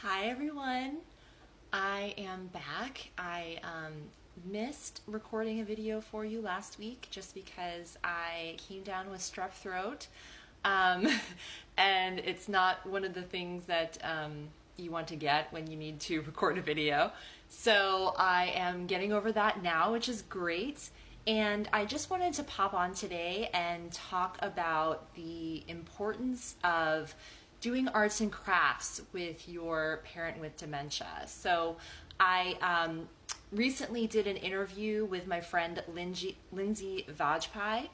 Hi everyone, I am back. I missed recording a video for you last week just because I came down with strep throat, um, and it's not one of the things that you want to get when you need to record a video. So I am getting over that now, which is great. And I just wanted to pop on today and talk about the importance of doing arts and crafts with your parent with dementia. So I recently did an interview with my friend Lindsay Vajpai,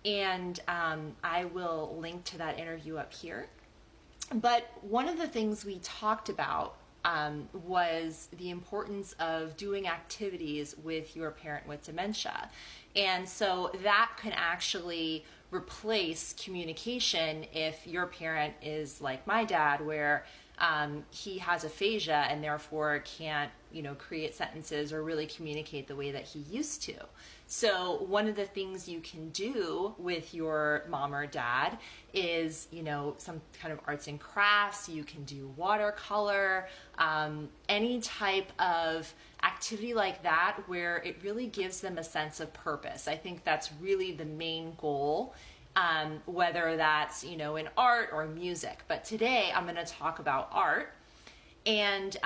and I will link to that interview up here. But one of the things we talked about was the importance of doing activities with your parent with dementia. And so that can actually replace communication if your parent is like my dad, where he has aphasia and therefore can't, create sentences or really communicate the way that he used to. So one of the things you can do with your mom or dad is, some kind of arts and crafts. You can do watercolor, any type of activity like that where it really gives them a sense of purpose. I think that's really the main goal, whether that's, in art or music. But today I'm going to talk about art. And,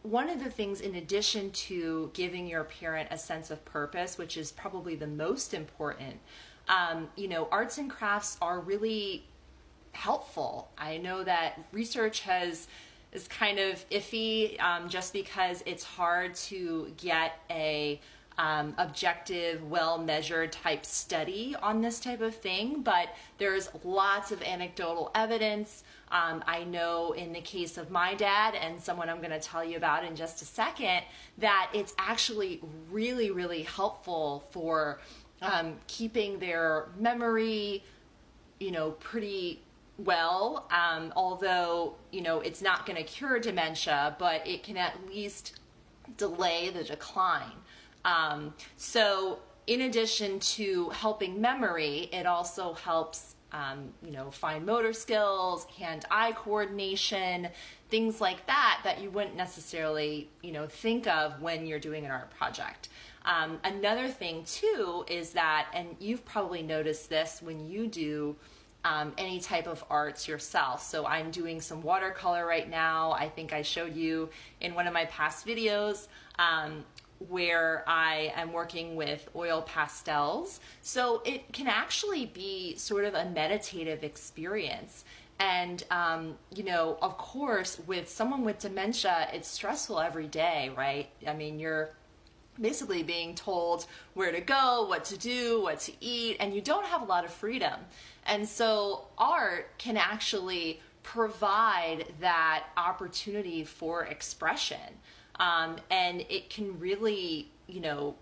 one of the things, in addition to giving your parent a sense of purpose, which is probably the most important, arts and crafts are really helpful. I know that research is kind of iffy, just because it's hard to get a objective, well-measured type study on this type of thing, but there's lots of anecdotal evidence. I know in the case of my dad and someone I'm going to tell you about in just a second, that it's actually really, really helpful for keeping their memory, pretty well, although, it's not going to cure dementia, but it can at least delay the decline. So in addition to helping memory, it also helps, fine motor skills, hand-eye coordination, things like that you wouldn't necessarily, think of when you're doing an art project. Another thing too is that, and you've probably noticed this when you do any type of arts yourself. So I'm doing some watercolor right now. I think I showed you in one of my past videos, where I am working with oil pastels. So it can actually be sort of a meditative experience. And, of course, with someone with dementia, it's stressful every day, right? I mean, you're basically being told where to go, what to do, what to eat, and you don't have a lot of freedom. And so art can actually provide that opportunity for expression. And it can really,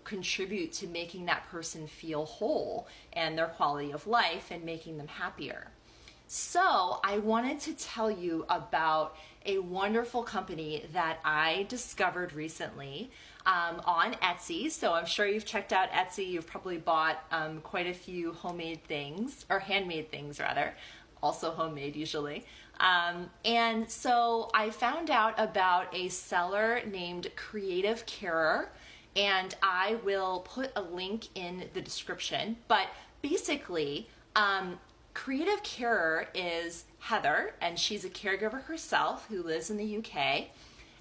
contribute to making that person feel whole and their quality of life and making them happier. So I wanted to tell you about a wonderful company that I discovered recently on Etsy. So I'm sure you've checked out Etsy. You've probably bought quite a few homemade things, or handmade things rather, also homemade usually. And so I found out about a seller named CreativeCarer, and I will put a link in the description. But basically, CreativeCarer is Heather, and she's a caregiver herself who lives in the UK,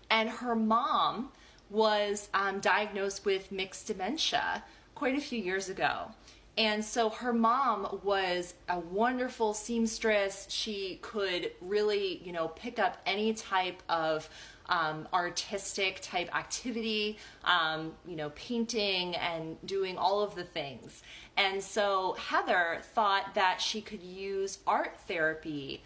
and her mom was diagnosed with mixed dementia quite a few years ago. And so her mom was a wonderful seamstress. She could really, pick up any type of artistic type activity, painting and doing all of the things. And so Heather thought that she could use art therapy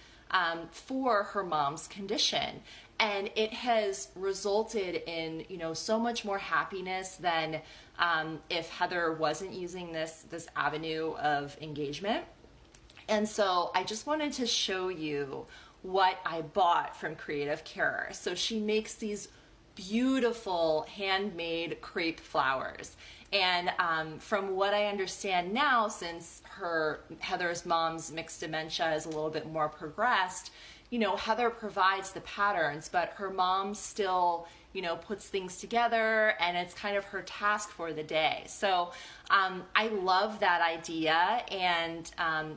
for her mom's condition. And it has resulted in, so much more happiness than if Heather wasn't using this avenue of engagement. And so I just wanted to show you what I bought from CreativeCarer. So she makes these beautiful handmade crepe flowers. And from what I understand now, since Heather's mom's mixed dementia is a little bit more progressed, Heather provides the patterns, but her mom still, puts things together, and it's kind of her task for the day. So I love that idea. And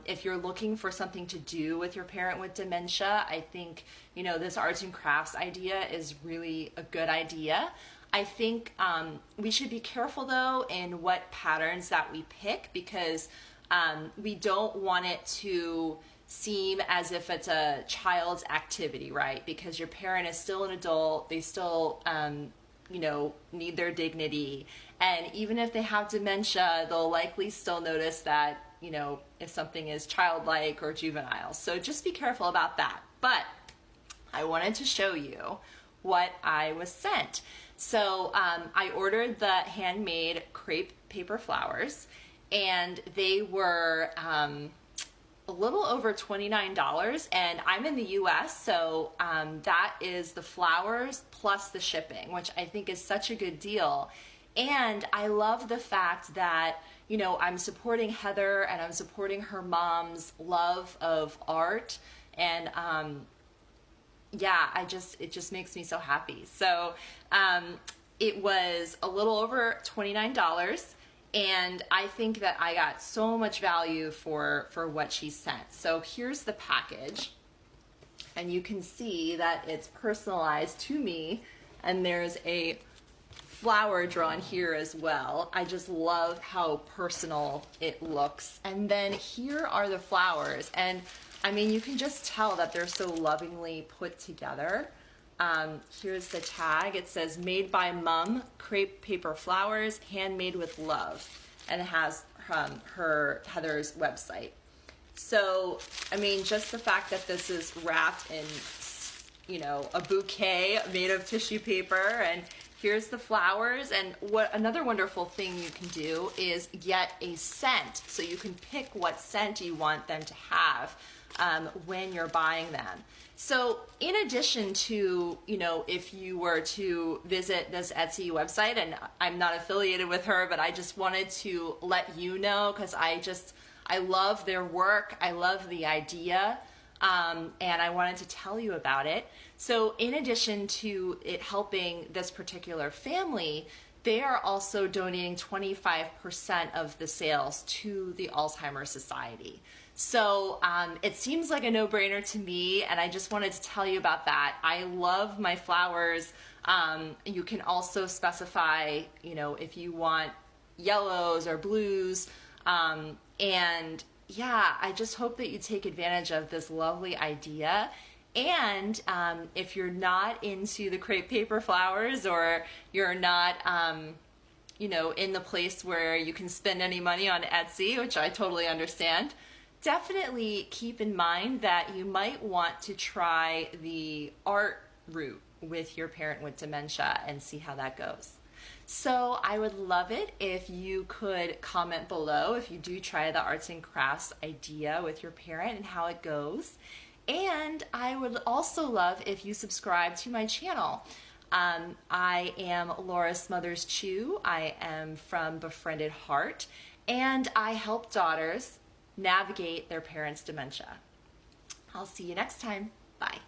if you're looking for something to do with your parent with dementia, I think, this arts and crafts idea is really a good idea. I think we should be careful though in what patterns that we pick, because we don't want it to seem as if it's a child's activity, right? Because your parent is still an adult, they still, need their dignity. And even if they have dementia, they'll likely still notice that, if something is childlike or juvenile. So just be careful about that. But I wanted to show you what I was sent. So I ordered the handmade crepe paper flowers, and they were a little over $29, and I'm in the US, so that is the flowers plus the shipping, which I think is such a good deal. And I love the fact that, I'm supporting Heather, and I'm supporting her mom's love of art, and it just makes me so happy. So it was a little over $29. And I think that I got so much value for what she sent. So here's the package. And you can see that it's personalized to me. And there's a flower drawn here as well. I just love how personal it looks. And then here are the flowers. And I mean, you can just tell that they're so lovingly put together. Here's the tag. It says, "Made by Mum, crepe paper flowers, handmade with love," and it has Heather's website. So, I mean, just the fact that this is wrapped in, a bouquet made of tissue paper, and here's the flowers. And what another wonderful thing you can do is get a scent, so you can pick what scent you want them to have when you're buying them. So in addition to, if you were to visit this Etsy website, and I'm not affiliated with her, but I just wanted to let you know, because I love their work. I love the idea. And I wanted to tell you about it. So in addition to it helping this particular family, they are also donating 25% of the sales to the Alzheimer's Society. So it seems like a no-brainer to me, and I just wanted to tell you about that. I love my flowers. You can also specify, if you want yellows or blues. And yeah, I just hope that you take advantage of this lovely idea. And if you're not into the crepe paper flowers, or you're not, in the place where you can spend any money on Etsy, which I totally understand, definitely keep in mind that you might want to try the art route with your parent with dementia and see how that goes. So I would love it if you could comment below if you do try the arts and crafts idea with your parent and how it goes. And I would also love if you subscribe to my channel. I am Laura Smothers Chu. I am from Befriended Heart, and I help daughters navigate their parents' dementia. I'll see you next time. Bye.